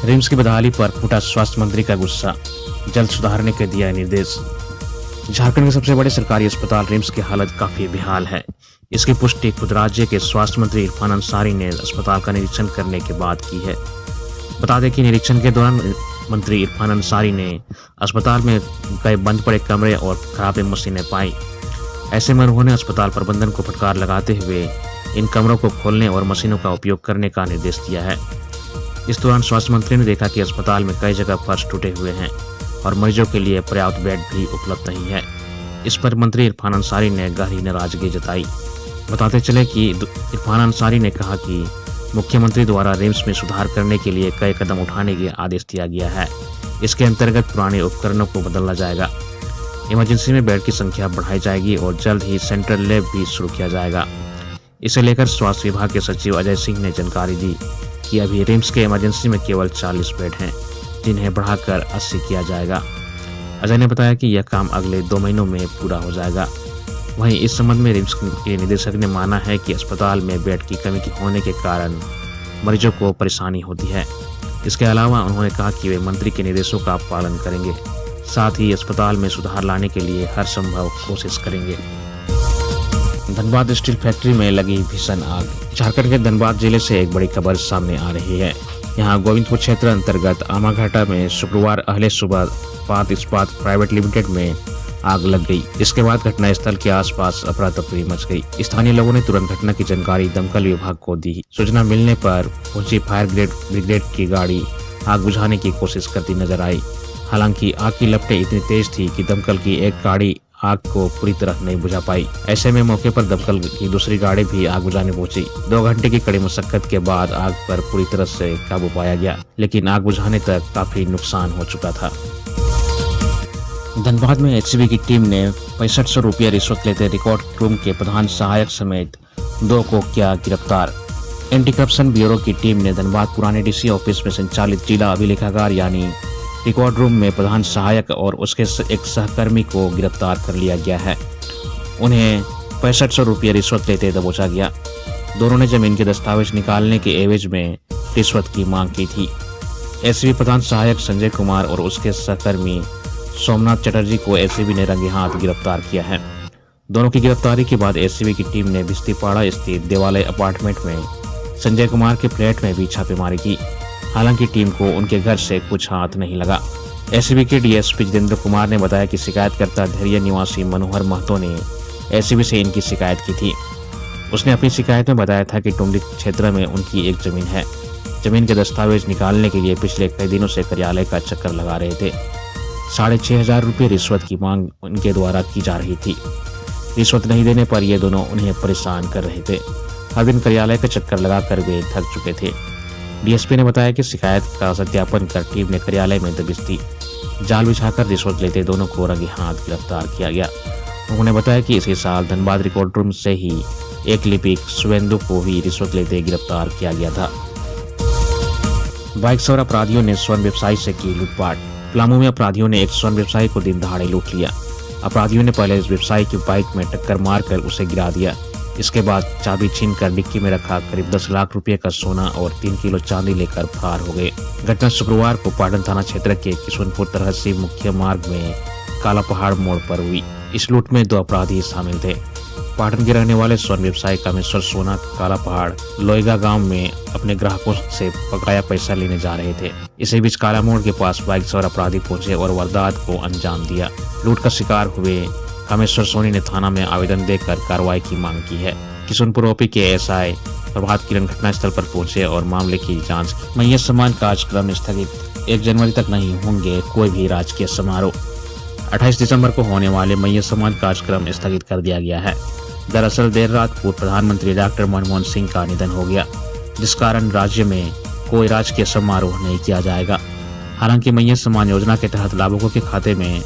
RIMS की बदहाली पर फूटा स्वास्थ्य मंत्री का गुस्सा, जल्द सुधारने के दिया निर्देश। झारखंड के सबसे बड़े सरकारी अस्पताल रिम्स की हालत काफी बेहाल है। इसकी पुष्टि खुद राज्य के स्वास्थ्य मंत्री इरफान अंसारी ने अस्पताल का निरीक्षण करने के बाद की है। बता दें कि निरीक्षण के दौरान मंत्री इरफान अंसारी ने अस्पताल में कई बंद पड़े कमरे और खराब मशीनें पाई। ऐसे में उन्होंने अस्पताल प्रबंधन को फटकार लगाते हुए इन कमरों को खोलने और मशीनों का उपयोग करने का निर्देश दिया है। इस दौरान स्वास्थ्य मंत्री ने देखा कि अस्पताल में कई जगह फर्श टूटे हुए हैं और मरीजों के लिए पर्याप्त बेड भी उपलब्ध नहीं है। इस पर मंत्री इरफान अंसारी ने गहरी नाराजगी जताई। बताते चले कि इरफान अंसारी ने कहा कि मुख्यमंत्री द्वारा रिम्स में सुधार करने के लिए कई कदम उठाने के आदेश दिया गया है। इसके अंतर्गत पुराने उपकरणों को बदला जाएगा, इमरजेंसी में बेड की संख्या बढ़ाई जाएगी और जल्द ही सेंट्रल लैब भी शुरू किया जाएगा। इसे लेकर स्वास्थ्य विभाग के सचिव अजय सिंह ने जानकारी दी कि अभी रिम्स के इमरजेंसी में केवल 40 बेड हैं, जिन्हें बढ़ाकर 80 किया जाएगा। अजय ने बताया कि यह काम अगले 2 महीनों में पूरा हो जाएगा। वहीं इस संबंध में रिम्स के निदेशक ने माना है कि अस्पताल में बेड की कमी होने के कारण मरीजों को परेशानी होती है। इसके अलावा उन्होंने कहा कि वे मंत्री के निर्देशों का पालन करेंगे, साथ ही अस्पताल में सुधार लाने के लिए हर संभव कोशिश करेंगे। धनबाद स्टील फैक्ट्री में लगी भीषण आग। झारखंड के धनबाद जिले से एक बड़ी खबर सामने आ रही है। यहाँ गोविंदपुर क्षेत्र अंतर्गत आमाघाटा में शुक्रवार अहले सुबह पात इस्पात प्राइवेट लिमिटेड में आग लग गई। इसके बाद घटनास्थल के आसपास अफरा तफरी मच गई। स्थानीय लोगों ने तुरंत घटना की जानकारी दमकल विभाग को दी। सूचना मिलने पर पहुंची फायर ब्रिगेड की गाड़ी आग बुझाने की कोशिश करती नजर आई। हालांकि आग की लपटें इतनी तेज थी कि दमकल की एक गाड़ी आग को पूरी तरह नहीं बुझा पाई। ऐसे में मौके पर दमकल की दूसरी गाड़ी भी आग बुझाने पहुंची। 2 घंटे की कड़ी मशक्कत के बाद आग पर पूरी तरह से काबू पाया गया, लेकिन आग बुझाने तक काफी नुकसान हो चुका था। धनबाद में एचसीबी की टीम ने 6500 रुपया रिश्वत लेते रिकॉर्ड रूम के प्रधान सहायक समेत 2 को किया गिरफ्तार। एंटी करप्शन ब्यूरो की टीम ने धनबाद पुराने डीसी ऑफिस में संचालित जिला अभिलेखागार यानी रिकॉर्ड रूम में प्रधान सहायक और उसके एक सहकर्मी को गिरफ्तार कर लिया गया है। उन्हें 6500 रुपये रिश्वत लेते दबोचा गया। दोनों ने जमीन के दस्तावेज निकालने के एवज में रिश्वत की मांग की थी। एसीबी प्रधान सहायक संजय कुमार और उसके सहकर्मी सोमनाथ चटर्जी को एसीबी ने रंगे हाथ गिरफ्तार किया है। दोनों की गिरफ्तारी के बाद एसीबी की टीम ने भिस्तीपाड़ा स्थित देवालय अपार्टमेंट में संजय कुमार के फ्लैट में भी छापेमारी की। हालांकि टीम को उनके घर से कुछ हाथ नहीं लगा। एसीबी के डीएसपी जितेंद्र कुमार ने बताया कि शिकायतकर्ता धैर्य निवासी मनोहर महतो ने एसीबी से इनकी शिकायत की थी। उसने अपनी शिकायत में बताया था कि टुंडी क्षेत्र में उनकी एक जमीन है। जमीन के दस्तावेज निकालने के लिए पिछले कई दिनों से कार्यालय का चक्कर लगा रहे थे। 6500 रुपये रिश्वत की मांग उनके द्वारा की जा रही थी। रिश्वत नहीं देने पर ये दोनों उन्हें परेशान कर रहे थे। हर दिन कार्यालय का चक्कर लगाकर वे थक चुके थे। डीएसपी ने बताया कि शिकायत का सत्यापन कर टीम ने कार्यालय में दबिश्ती जाल बिछाकर रिश्वत लेते दोनों को रंगे हाथ गिरफ्तार किया गया। उन्होंने बताया कि इसी साल धनबाद रिकॉर्ड रूम से ही एक लिपिक सुवेंदु को भी रिश्वत लेते गिरफ्तार किया गया था। बाइक सवार अपराधियों ने स्वर्ण व्यवसायी से की लूटपाट। पलामू में अपराधियों ने एक स्वर्ण व्यवसायी को दिन दहाड़े लूट लिया। अपराधियों ने पहले इस व्यवसायी की बाइक में टक्कर मारकर उसे गिरा दिया। इसके बाद चाबी छीनकर डिक्की में रखा करीब 10 लाख रुपए का सोना और 3 किलो चांदी लेकर फरार हो गए। घटना शुक्रवार को पाटन थाना क्षेत्र के किशनपुर तहसील मुख्य मार्ग में काला पहाड़ मोड़ पर हुई। इस लूट में 2 अपराधी शामिल थे। पाटन के रहने वाले स्वर्ण व्यवसायी कामेश्वर सोना काला पहाड़ लोईगा गांव में अपने ग्राहकों से बकाया पैसा लेने जा रहे थे। इसी बीच काला मोड़ के पास बाइक सवार अपराधी पहुंचे और वारदात को अंजाम दिया। लूट का शिकार हुए कामेश्वर सोनी ने थाना में आवेदन देकर कार्रवाई की मांग की है। किशनपुर ओपी के एसआई प्रभात किरण घटनास्थल पर पहुंचे और मामले की जांच की। मैयत सम्मान कार्यक्रम स्थगित। 1 जनवरी तक नहीं होंगे कोई भी राजकीय समारोह। 28 दिसंबर को होने वाले मैयत सम्मान कार्यक्रम स्थगित कर दिया गया है। दरअसल देर रात पूर्व प्रधानमंत्री डॉक्टर मनमोहन सिंह का निधन हो गया, जिस कारण राज्य में कोई राजकीय समारोह नहीं किया जाएगा। हालांकि मैयत सम्मान योजना के तहत लाभुकों के खाते में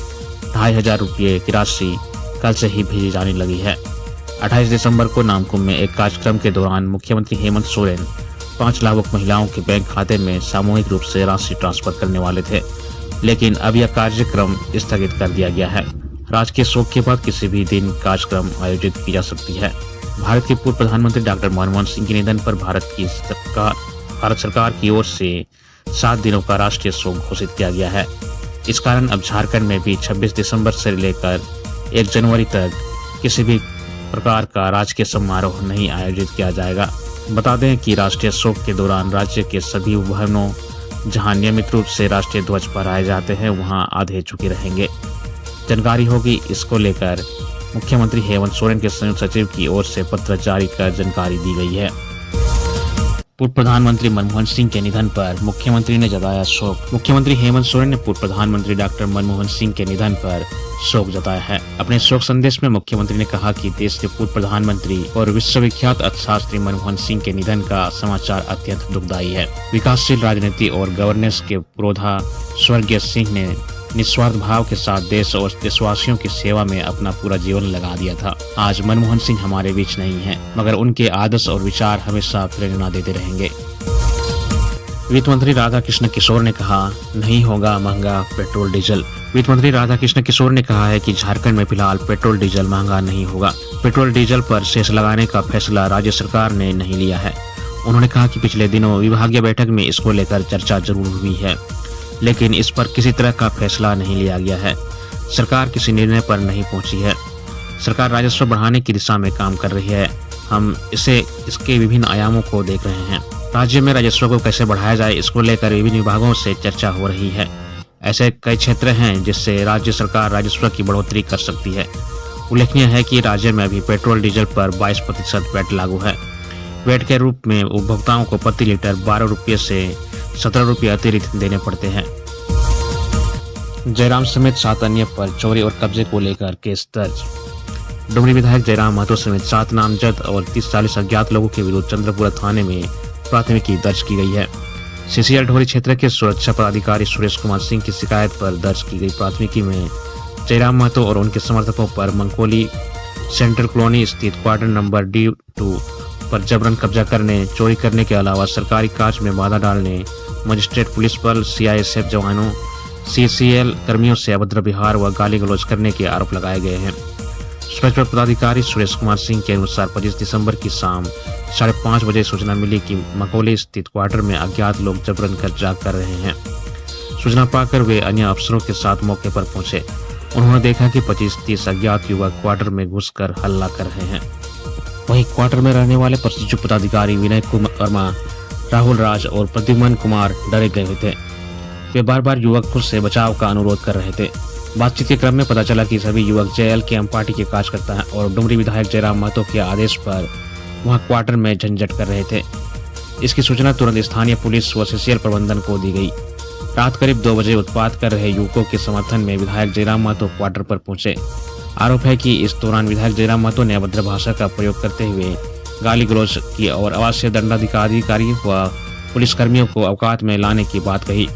2500 रुपये की राशि कल से ही भेजी जाने लगी है। 28 दिसंबर को नामकुम में एक कार्यक्रम के दौरान मुख्यमंत्री हेमंत सोरेन 5 लाभुक महिलाओं के बैंक खाते में सामूहिक रूप से राशि ट्रांसफर करने वाले थे, लेकिन अब यह कार्यक्रम स्थगित कर दिया गया है। राजकीय शोक के बाद किसी भी दिन कार्यक्रम आयोजित की जा सकती है। भारत के पूर्व प्रधानमंत्री डॉक्टर मनमोहन सिंह के निधन पर भारत सरकार की ओर से 7 दिनों का राष्ट्रीय शोक घोषित किया गया है। इस कारण अब झारखंड में भी 26 दिसंबर से लेकर 1 जनवरी तक किसी भी प्रकार का राजकीय समारोह नहीं आयोजित किया जाएगा। बता दें कि राष्ट्रीय शोक के दौरान राज्य के सभी भवनों जहां नियमित रूप से राष्ट्रीय ध्वज फहराए जाते हैं वहां आधे झुके रहेंगे। जानकारी होगी, इसको लेकर मुख्यमंत्री हेमंत सोरेन के संयुक्त सचिव की ओर से पत्र जारी कर जानकारी दी गई है। पूर्व प्रधानमंत्री मनमोहन सिंह के निधन पर मुख्यमंत्री ने जताया शोक। मुख्यमंत्री हेमंत सोरेन ने पूर्व प्रधानमंत्री डॉक्टर मनमोहन सिंह के निधन पर शोक जताया है। अपने शोक संदेश में मुख्यमंत्री ने कहा कि देश के पूर्व प्रधानमंत्री और विश्वविख्यात अर्थशास्त्री मनमोहन सिंह के निधन का समाचार अत्यंत दुखदायी है। विकासशील राजनीति और गवर्नेंस के पुरोधा स्वर्गीय सिंह ने निस्वार्थ भाव के साथ देश और देशवासियों की सेवा में अपना पूरा जीवन लगा दिया था। आज मनमोहन सिंह हमारे बीच नहीं हैं, मगर उनके आदर्श और विचार हमेशा प्रेरणा देते रहेंगे। वित्त मंत्री राधाकृष्ण किशोर ने कहा, नहीं होगा महंगा पेट्रोल डीजल। वित्त मंत्री राधाकृष्ण किशोर ने कहा है कि झारखंड में फिलहाल पेट्रोल डीजल महंगा नहीं होगा। पेट्रोल डीजल पर सेस लगाने का फैसला राज्य सरकार ने नहीं लिया है। उन्होंने कहा कि पिछले दिनों विभागीय बैठक में इसको लेकर चर्चा जरूर हुई है, लेकिन इस पर किसी तरह का फैसला नहीं लिया गया है। सरकार किसी निर्णय पर नहीं पहुंची है। सरकार राजस्व बढ़ाने की दिशा में काम कर रही है। हम इसके विभिन्न आयामों को देख रहे हैं। राज्य में राजस्व को कैसे बढ़ाया जाए, इसको लेकर विभिन्न विभागों से चर्चा हो रही है। ऐसे कई क्षेत्र हैं जिससे राज्य सरकार राजस्व की बढ़ोतरी कर सकती है। उल्लेखनीय है कि राज्य में अभी पेट्रोल डीजल पर 22% वैट लागू है। वैट के रूप में उपभोक्ताओं को प्रति लीटर 12 रुपये से 17 रुपये अतिरिक्त देने पड़ते हैं। जयराम समेत 7 अन्य पर चोरी और कब्जे को लेकर केस दर्ज। डुमरी विधायक जयराम महतो समेत 7 नामजद और 30-40 अज्ञात लोगों के विरुद्ध चंद्रपुरा थाने में प्राथमिकी दर्ज की गई है। सीसीएल ढोरी क्षेत्र के सुरक्षा पदाधिकारी सुरेश कुमार सिंह की शिकायत पर दर्ज की गई प्राथमिकी में जयराम महतो और उनके समर्थकों पर मंकोली सेंट्रल कॉलोनी स्थित क्वार्टर नंबर D2 पर जबरन कब्जा करने, चोरी करने के अलावा सरकारी कार्य में बाधा डालने, मजिस्ट्रेट पुलिस बल, CISF जवानों, CCL कर्मियों से अभद्र व्यवहार व गाली गलौज करने के आरोप लगाए गए हैं। सुरक्षा पदाधिकारी सुरेश कुमार सिंह के अनुसार 25 दिसंबर की शाम 5:30 बजे सूचना मिली कि मकोली स्थित क्वार्टर में अज्ञात लोग जबरन कब्जा कर रहे हैं। सूचना पाकर वे अन्य अफसरों के साथ मौके पर पहुंचे। उन्होंने देखा कि 25-30 अज्ञात युवक क्वार्टर में घुसकर हल्ला कर रहे हैं। वहीं क्वार्टर में रहने वाले प्रशिक्षु पदाधिकारी विनय कुमार वर्मा, राहुल राज और प्रद्युमन कुमार डरे गए थे। वे बार बार युवक खुद से बचाव का अनुरोध कर रहे थे। बातचीत के क्रम में पता चला कि सभी युवक JLKM पार्टी के कार्यकर्ता हैं और डुमरी विधायक जयराम महतो के आदेश पर वहां क्वार्टर में झंझट कर रहे थे। इसकी सूचना तुरंत स्थानीय पुलिस व CCL प्रबंधन को दी गई। रात करीब 2 बजे उत्पात कर रहे युवकों के समर्थन में विधायक जयराम महतो क्वार्टर पर पहुंचे। आरोप है कि इस दौरान विधायक जयराम महतो ने अभद्र भाषा का प्रयोग करते हुए गाली गलौज की और आवासीय दंडाधिकारी व पुलिसकर्मियों को औकात में लाने की बात कही।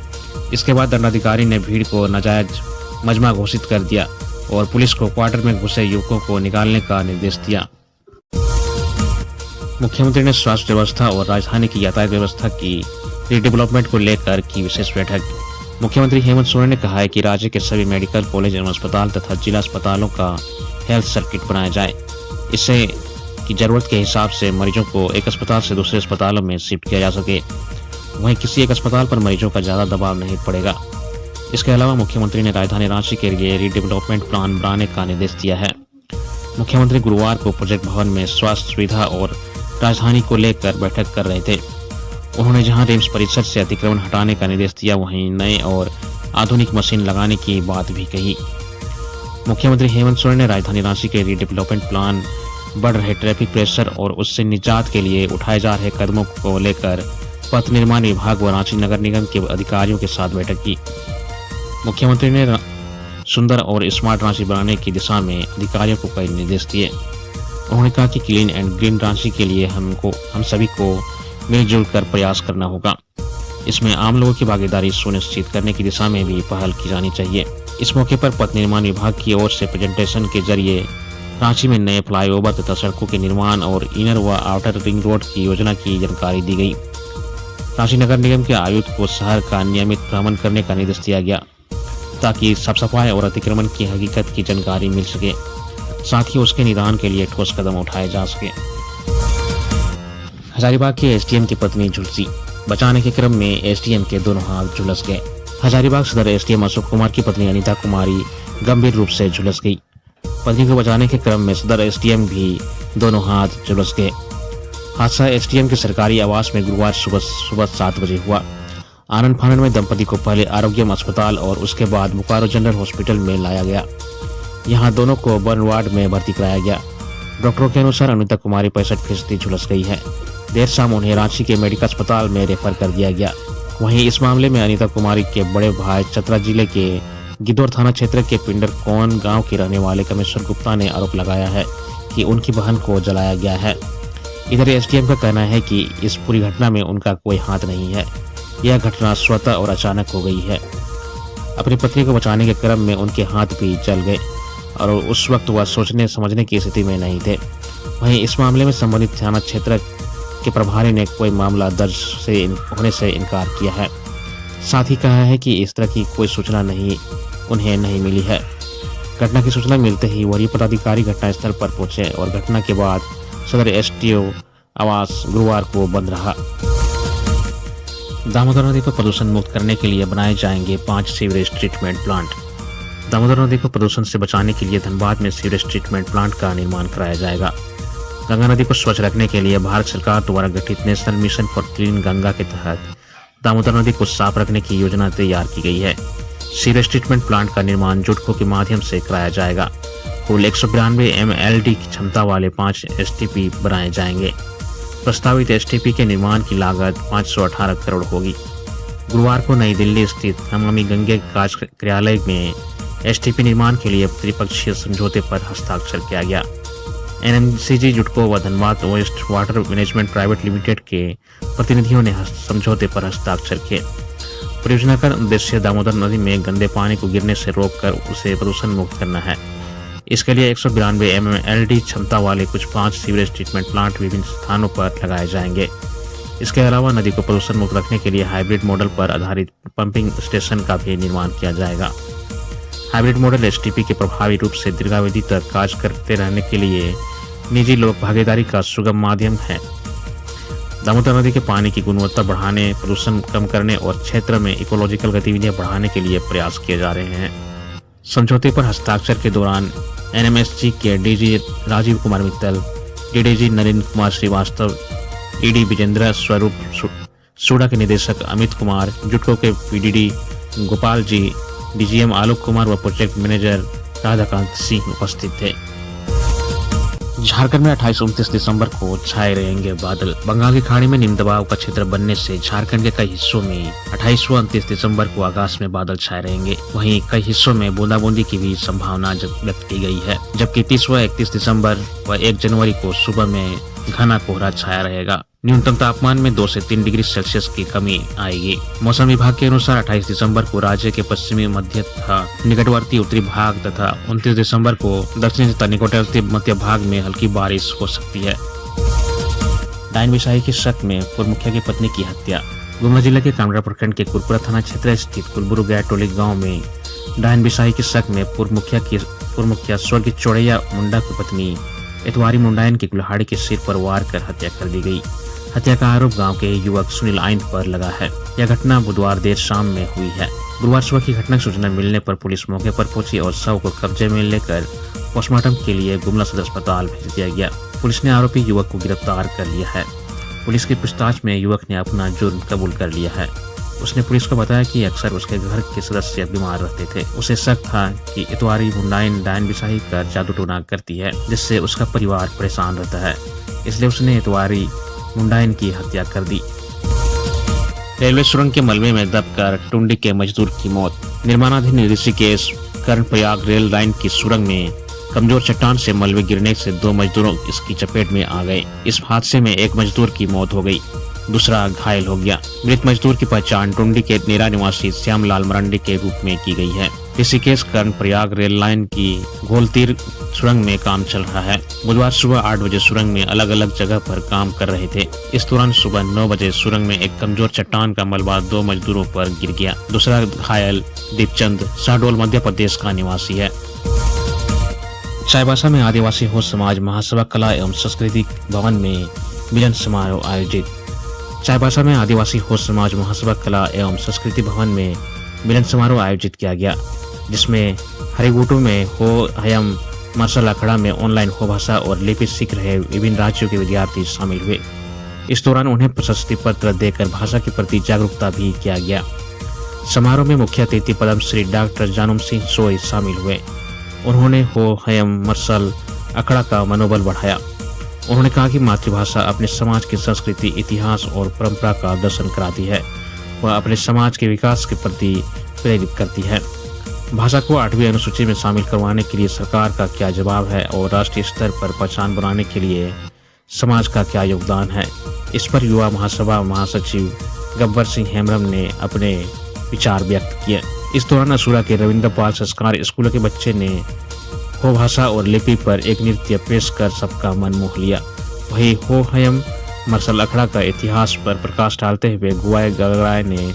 इसके बाद दंडाधिकारी ने भीड़ को नाजायज मजमा घोषित कर दिया और पुलिस को क्वार्टर में घुसे युवकों को निकालने का निर्देश दिया। मुख्यमंत्री ने स्वास्थ्य व्यवस्था और राजधानी की यातायात व्यवस्था की रीडेवलपमेंट को लेकर की विशेष बैठक। मुख्यमंत्री हेमंत सोरेन ने कहा है कि राज्य के सभी मेडिकल कॉलेज एवं अस्पताल तथा जिला अस्पतालों का हेल्थ सर्किट बनाया जाए। इससे कि जरूरत के हिसाब से मरीजों को एक अस्पताल से दूसरे अस्पतालों में शिफ्ट किया जा सके। वहीं किसी एक अस्पताल पर मरीजों का ज्यादा दबाव नहीं पड़ेगा। इसके अलावा मुख्यमंत्री ने राजधानी रांची के लिए रीडेवलपमेंट प्लान बनाने का निर्देश दिया है। मुख्यमंत्री गुरुवार को प्रोजेक्ट भवन में स्वास्थ्य सुविधा और राजधानी को लेकर बैठक कर रहे थे। उन्होंने जहां रिम्स परिसर से अतिक्रमण हटाने का निर्देश दिया, वहीं नए और आधुनिक मशीन लगाने की बात भी कही। मुख्यमंत्री हेमंत सोरेन ने राजधानी रांची के रीडेवलपमेंट प्लान, बढ़ रहे ट्रैफिक प्रेशर और उससे निजात के लिए उठाए जा रहे कदमों को लेकर पथ निर्माण विभाग व रांची नगर निगम के अधिकारियों के साथ बैठक की। मुख्यमंत्री ने सुंदर और स्मार्ट रांची बनाने की दिशा में अधिकारियों को कई निर्देश दिए। उन्होंने कहा कि क्लीन एंड ग्रीन रांची के लिए हम सभी को मिलजुल कर प्रयास करना होगा। इसमें आम लोगों की भागीदारी सुनिश्चित करने की दिशा में भी पहल की जानी चाहिए। इस मौके पर पथ निर्माण विभाग की ओर से प्रेजेंटेशन के जरिए रांची में नए फ्लाईओवर तथा सड़कों के निर्माण और इनर व आउटर रिंग रोड की योजना की जानकारी दी गई। रांची नगर निगम के आयुक्त को शहर का नियमित भ्रमण करने का निर्देश दिया गया ताकि साफ सफाई और अतिक्रमण की हकीकत की जानकारी मिल सके, साथ ही उसके निदान के लिए ठोस कदम उठाए जा सके। हजारीबाग के SDM की पत्नी झुलसी। बचाने के क्रम में एसडीएम के दोनों हाथ झुलस गए। हजारीबाग सदर एसडीएम अशोक कुमार की पत्नी अनीता कुमारी गंभीर रूप से झुलस गई। पत्नी को बचाने के क्रम में सदर एसडीएम भी दोनों हाथ झुलस गए। हादसा एसडीएम के सरकारी आवास में गुरुवार सुबह 7 बजे हुआ। आनंद फानन में दंपति को पहले आरोग्यम अस्पताल और उसके बाद बोकारो जनरल हॉस्पिटल में लाया गया। यहां दोनों को बर्न वार्ड में भर्ती कराया गया। डॉक्टरों के अनुसार अनीता कुमारी 65% झुलस गई है। देर शाम उन्हें रांची के मेडिकल अस्पताल में रेफर कर दिया गया। वहीं इस मामले में अनीता कुमारी के बड़े भाई चतरा जिले के गिद्धौर थाना क्षेत्र के पिंडर कौन गांव के रहने वाले कमेश्वर गुप्ता ने आरोप लगाया है कि उनकी बहन को जलाया गया है। इधर एसडीएम का कहना है कि इस पूरी घटना में उनका कोई हाथ नहीं है। यह घटना स्वतः और अचानक हो गई है। अपनी पत्नी को बचाने के क्रम में उनके हाथ भी जल गए और उस वक्त वह सोचने समझने की स्थिति में नहीं थे। वहीं इस मामले में संबंधित थाना क्षेत्र के प्रभारी ने कोई मामला दर्ज होने से इनकार किया है। साथ ही कहा है कि इस तरह की कोई सूचना उन्हें नहीं मिली है। घटना की सूचना मिलते ही वरीय पदाधिकारी घटनास्थल पर पहुंचे और घटना के बाद सदर एसडीओ आवास गुरुवार को बंद रहा। दामोदर नदी को प्रदूषण मुक्त करने के लिए बनाए जाएंगे 5 सीवरेज ट्रीटमेंट प्लांट। दामोदर नदी को प्रदूषण से बचाने के लिए धनबाद में सीवरेज ट्रीटमेंट प्लांट का निर्माण कराया जाएगा। गंगा नदी को स्वच्छ रखने के लिए भारत सरकार द्वारा गठित national mission for clean Ganga के तहत दामोदर नदी को साफ रखने की योजना तैयार की गई है। सीवरेज ट्रीटमेंट प्लांट का निर्माण जुटको के माध्यम से कराया जाएगा। कुल 192 MLD की क्षमता वाले 5 STP बनाए जाएंगे। प्रस्तावित STP के निर्माण की लागत 518 करोड़ होगी। गुरुवार को नई दिल्ली स्थित नमामि गंगे कार्यालय में STP निर्माण के लिए त्रिपक्षीय समझौते पर हस्ताक्षर किया गया। NMCG जुटको व Dhanbad waste water management private limited के प्रतिनिधियों ने समझौते पर हस्ताक्षर किए। परियोजना का उद्देश्य दामोदर नदी में गंदे पानी को गिरने से रोककर उसे प्रदूषण मुक्त करना है। इसके लिए 192 MLD क्षमता वाले कुछ 5 सीवरेज ट्रीटमेंट प्लांट विभिन्न स्थानों पर लगाए जाएंगे। इसके अलावा नदी को प्रदूषण मुक्त रखने के लिए हाइब्रिड मॉडल पर आधारित पंपिंग स्टेशन का भी निर्माण किया जाएगा। हाइब्रिड मॉडल STP के प्रभावी रूप से दीर्घावधि तक कार्य करते रहने के लिए निजी लोक भागीदारी का सुगम माध्यम है। दामोदर नदी के पानी की गुणवत्ता बढ़ाने, प्रदूषण कम करने और क्षेत्र में इकोलॉजिकल गतिविधियां बढ़ाने के लिए प्रयास किए जा रहे हैं। समझौते पर हस्ताक्षर के दौरान NMSG के DG Rajiv Kumar Mittal, DDG Narendra Kumar Srivastava, ED Vijendra स्वरूप सूडा के निदेशक अमित कुमार, जुटको के PDD गोपाल जी, DGM आलोक कुमार व प्रोजेक्ट मैनेजर राधाकांत सिंह उपस्थित थे। झारखंड में 28-29 दिसंबर को छाए रहेंगे बादल। बंगाल की खाड़ी में निम्न दबाव का क्षेत्र बनने से झारखंड के कई हिस्सों में 28 व 29 दिसंबर को आकाश में बादल छाए रहेंगे। वहीं कई हिस्सों में बूंदाबूंदी की भी संभावना व्यक्त की गई है, जबकि 30 व 31 दिसंबर व 1 जनवरी को सुबह में घना कोहरा छाया रहेगा। न्यूनतम तापमान में 2 से 3 डिग्री सेल्सियस की कमी आएगी। मौसम विभाग के अनुसार 28 दिसंबर को राज्य के पश्चिमी मध्य तथा निकटवर्ती उत्तरी भाग तथा 29 दिसंबर को दक्षिणी तथा निकटवर्ती मध्य भाग में हल्की बारिश हो सकती है। डायन विषाही के शक में पूर्व मुखिया की पत्नी की हत्या। गुमला जिले के कामरा प्रखंड के कुरपुरा थाना क्षेत्र स्थित कुलबुरु गैटोली गाँव में डायन विषाही के शक में पूर्व मुखिया स्वर्गीय चौड़ैया मुंडा की पत्नी इतवारी मुंडायन की कुल्हाड़ी के सिर पर वार कर हत्या कर दी गई। हत्या का आरोप गांव के युवक सुनील आइन पर लगा है। यह घटना बुधवार देर शाम में हुई है। गुरुवार सुबह की घटना की सूचना मिलने पर पुलिस मौके पर पहुंची और शव को कब्जे में लेकर पोस्टमार्टम के लिए गुमला सदर अस्पताल भेज दिया गया। पुलिस ने आरोपी युवक को गिरफ्तार कर लिया है। पुलिस की पूछताछ में युवक ने अपना जुर्म कबूल कर लिया है। उसने पुलिस को बताया कि अक्सर उसके घर के सदस्य बीमार रहते थे। उसे शक था कि इतवारी मुंडायन डायन विषाही कर जादू टोना करती है, जिससे उसका परिवार परेशान रहता है। इसलिए उसने इतवारी मुंडायन की हत्या कर दी। रेलवे सुरंग के मलबे में दबकर टुंडी के मजदूर की मौत। निर्माणाधीन ऋषिकेश कर्णप्रयाग रेल लाइन की सुरंग में कमजोर चट्टान से मलबे गिरने से 2 मजदूरों इसकी चपेट में आ गए। इस हादसे में एक मजदूर की मौत हो गई, दूसरा घायल हो गया। मृत मजदूर की पहचान टुंडी के नेरा निवासी श्यामलाल मरांडी के रूप में की गई है। ऋषिकेश कर्णप्रयाग रेल लाइन की घोलतीर सुरंग में काम चल रहा है। बुधवार सुबह 8 बजे सुरंग में अलग अलग जगह पर काम कर रहे थे। इस दौरान सुबह 9 बजे सुरंग में एक कमजोर चट्टान का मलबा 2 मजदूरों पर गिर गया। दूसरा घायल दीपचंद शहडोल मध्य प्रदेश का निवासी है। चाईबासा में आदिवासी हो समाज महासभा कला एवं संस्कृति भवन में मिलन समारोह आयोजित। चाईबासा में आदिवासी हो समाज महासभा कला एवं संस्कृति भवन में मिलन समारोह आयोजित किया गया, जिसमें हरिगुटू में हो हयम मार्शल अखाड़ा में ऑनलाइन हो भाषा और लिपि सीख रहे विभिन्न राज्यों के विद्यार्थी शामिल हुए। इस दौरान उन्हें प्रशस्ति पत्र देकर भाषा के प्रति जागरूकता भी किया गया। समारोह में मुख्य अतिथि पद्मश्री डॉक्टर जानम सिंह सोई शामिल हुए। उन्होंने हो हयम मार्शल अखाड़ा का मनोबल बढ़ाया। उन्होंने कहा कि मातृभाषा अपने समाज की संस्कृति, इतिहास और परंपरा का दर्शन कराती है। वह अपने समाज के विकास के प्रति प्रेरित करती है। भाषा को 8वीं अनुसूची में शामिल करवाने के लिए सरकार का क्या जवाब है और राष्ट्रीय स्तर पर पहचान बनाने के लिए समाज का क्या योगदान है, इस पर युवा महासभा महासचिव गब्बर सिंह हेम्ब्रम ने अपने विचार व्यक्त किए। इस दौरान असुरा के रविंद्र पाल संस्कार स्कूल के बच्चे ने हो भाषा और लिपि पर एक नृत्य पेश कर सबका मन मोह लिया। वहीं हो हयम मार्शल अखाड़ा का इतिहास पर प्रकाश डालते हुए गुआई गगराय ने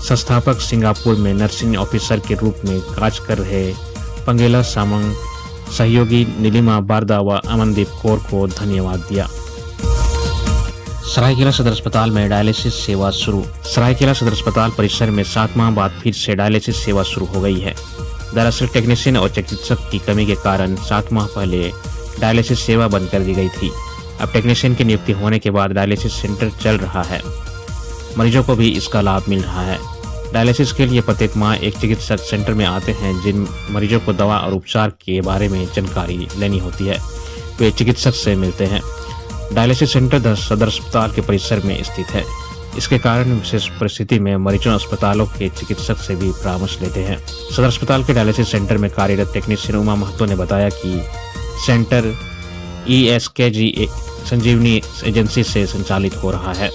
संस्थापक सिंगापुर में नर्सिंग ऑफिसर के रूप में कार्य कर रहे पंगेला सामंग, सहयोगी नीलिमा बारदा व अमनदीप कौर को धन्यवाद दिया। सरायकेला सदर अस्पताल में डायलिसिस सेवा शुरू। सरायकेला सदर अस्पताल परिसर में 7 माह बाद फिर से डायलिसिस सेवा शुरू हो गई है। दरअसल टेक्नीशियन और चिकित्सक की कमी के कारण 7 माह पहले डायलिसिस सेवा बंद कर दी गई थी। अब टेक्नीशियन की नियुक्ति होने के बाद डायलिसिस सेंटर चल रहा है। मरीजों को भी इसका लाभ मिल रहा है। डायलिसिस के लिए प्रत्येक माह एक चिकित्सक सेंटर में आते हैं। जिन मरीजों को दवा और उपचार के बारे में जानकारी लेनी होती है, वे चिकित्सक से मिलते हैं। डायलिसिस सेंटर सदर अस्पताल के परिसर में स्थित है। इसके कारण विशेष परिस्थिति में मरीजों अस्पतालों के चिकित्सक से भी परामर्श लेते हैं। सदर अस्पताल के डायलिसिस सेंटर में कार्यरत टेक्नीशियन उमा महतो ने बताया कि सेंटर ESKG संजीवनी एजेंसी से संचालित हो रहा है।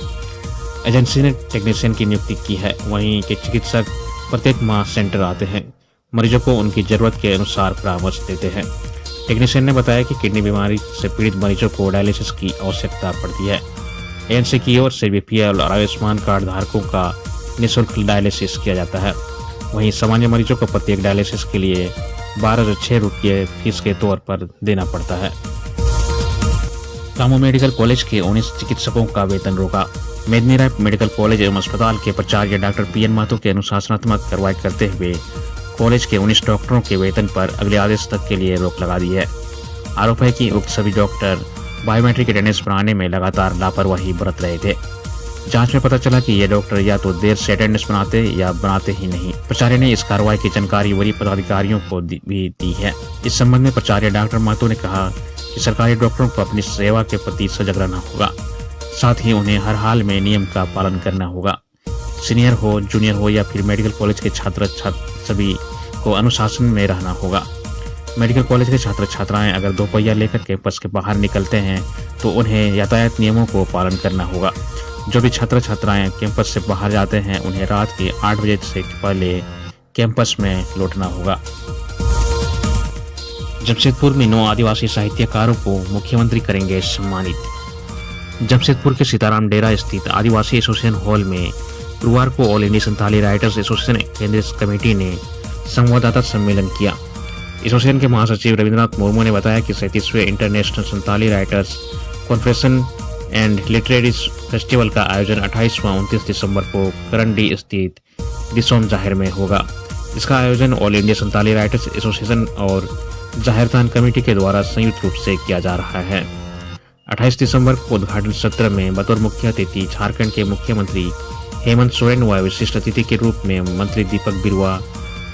एजेंसी ने टेक्नीशियन की नियुक्ति की है। वहीं के चिकित्सक प्रत्येक माह सेंटर आते हैं, मरीजों को उनकी जरूरत के अनुसार परामर्श देते हैं। टेक्नीशियन ने बताया कि किडनी बीमारी से पीड़ित मरीजों को डायलिसिस की आवश्यकता पड़ती है। एजेंसी की ओर से BPL और आयुष्मान कार्ड धारकों का निःशुल्क डायलिसिस किया जाता है। वहीं सामान्य मरीजों को प्रत्येक डायलिसिस के लिए 1206 रुपये फीस के तौर पर देना पड़ता है। रामू मेडिकल कॉलेज के 19 चिकित्सकों का वेतन रोका। मेदिनी राय मेडिकल कॉलेज एवं अस्पताल के प्राचार्य डॉक्टर PN महतो के अनुशासनात्मक कार्रवाई करते हुए कॉलेज के 19 डॉक्टरों के वेतन पर अगले आदेश तक के लिए रोक लगा दी है। आरोप है कि उक्त सभी डॉक्टर बायोमेट्रिक अटेंडेंस बनाने में लगातार लापरवाही बरत रहे थे। जांच में पता चला कि ये डॉक्टर या तो देर से अटेंडेंस बनाते या बनाते ही नहीं। प्राचार्य ने इस कार्रवाई की जानकारी वरीय पदाधिकारियों को भी दी है। इस संबंध में प्राचार्य डॉक्टर महतो ने कहा कि सरकारी डॉक्टरों को अपनी सेवा के प्रति सजग रहना होगा, साथ ही उन्हें हर हाल में नियम का पालन करना होगा। सीनियर हो, जूनियर हो या फिर मेडिकल कॉलेज के छात्र सभी को अनुशासन में रहना होगा। मेडिकल कॉलेज के छात्र छात्राएं अगर 2 पहिया लेकर कैंपस के बाहर निकलते हैं तो उन्हें यातायात नियमों को पालन करना होगा। जो भी छात्र छात्राएं कैंपस से बाहर जाते हैं उन्हें रात के 8 बजे से पहले कैंपस में लौटना होगा। जमशेदपुर में 9 आदिवासी साहित्यकारों को मुख्यमंत्री करेंगे सम्मानित। जमशेदपुर के सीताराम डेरा स्थित आदिवासी एसोसिएशन हॉल में गुरुवार को all India Santhali writers association केंद्रीय कमेटी ने संवाददाता सम्मेलन किया। एसोसिएशन के महासचिव रविंद्रनाथ मुर्मू ने बताया कि 37वें international Santhali writers conference and literary festival का आयोजन 28 व 29 दिसंबर को करंडी स्थित दिसोम जाहिर में होगा। इसका आयोजन all India Santhali writers association और जाहिरतान कमेटी के द्वारा संयुक्त रूप से किया जा रहा है। 28 दिसंबर को उद्घाटन सत्र में बतौर मुख्य अतिथि झारखंड के मुख्यमंत्री हेमंत सोरेन व विशिष्ट अतिथि के रूप में मंत्री दीपक बिरुवा,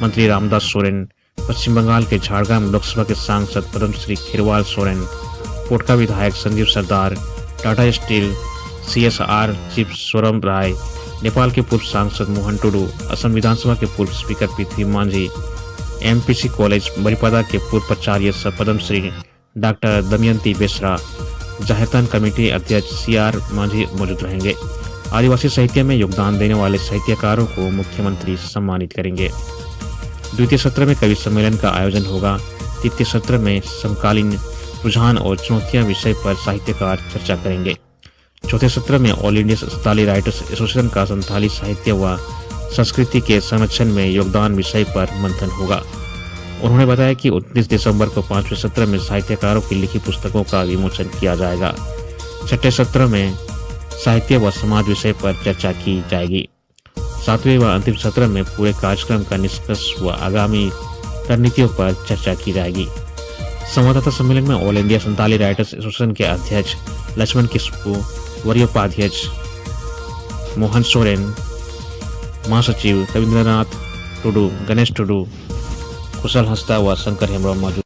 मंत्री रामदास सोरेन, पश्चिम बंगाल के झारग्राम लोकसभा के सांसद पद्मश्री खीरवाल सोरेन, कोटका विधायक Sanjeev Sardar, Tata steel CSR chief स्वरम राय, नेपाल के पूर्व सांसद मोहन टुडू, असम विधानसभा के पूर्व स्पीकर पृथ्वी मांझी, MPC कॉलेज बरिपदा के पूर्व प्राचार्य पद्मश्री डॉक्टर दमयंती बेसरा, जाहिरतान कमेटी अध्यक्ष CR मांझी मौजूद रहेंगे। आदिवासी साहित्य में योगदान देने वाले साहित्यकारों को मुख्यमंत्री सम्मानित करेंगे। द्वितीय सत्र में कवि सम्मेलन का आयोजन होगा। तृतीय सत्र में समकालीन रुझान और चुनौतियां विषय पर साहित्यकार चर्चा करेंगे। चौथे सत्र में all India Santhali writers association का संथाली साहित्य व संस्कृति के संरक्षण में योगदान विषय पर मंथन होगा। उन्होंने बताया कि 29 दिसंबर को 5वें सत्र में साहित्यकारों की लिखी पुस्तकों का विमोचन किया जाएगा। छठे सत्र में साहित्य व समाज विषय पर चर्चा की जाएगी। 7वें व अंतिम सत्र में पूरे कार्यक्रम का निष्कर्ष व आगामी रणनीतियों पर चर्चा की जाएगी। संवाददाता सम्मेलन में all India Santali writers association के अध्यक्ष लक्ष्मण किस्कू, वरीय उपाध्यक्ष मोहन सोरेन, महासचिव रविंद्रनाथ टुडू, गणेश टुडू, कुशल हंसदा व शंकर हेम्ब्रम मौजूद।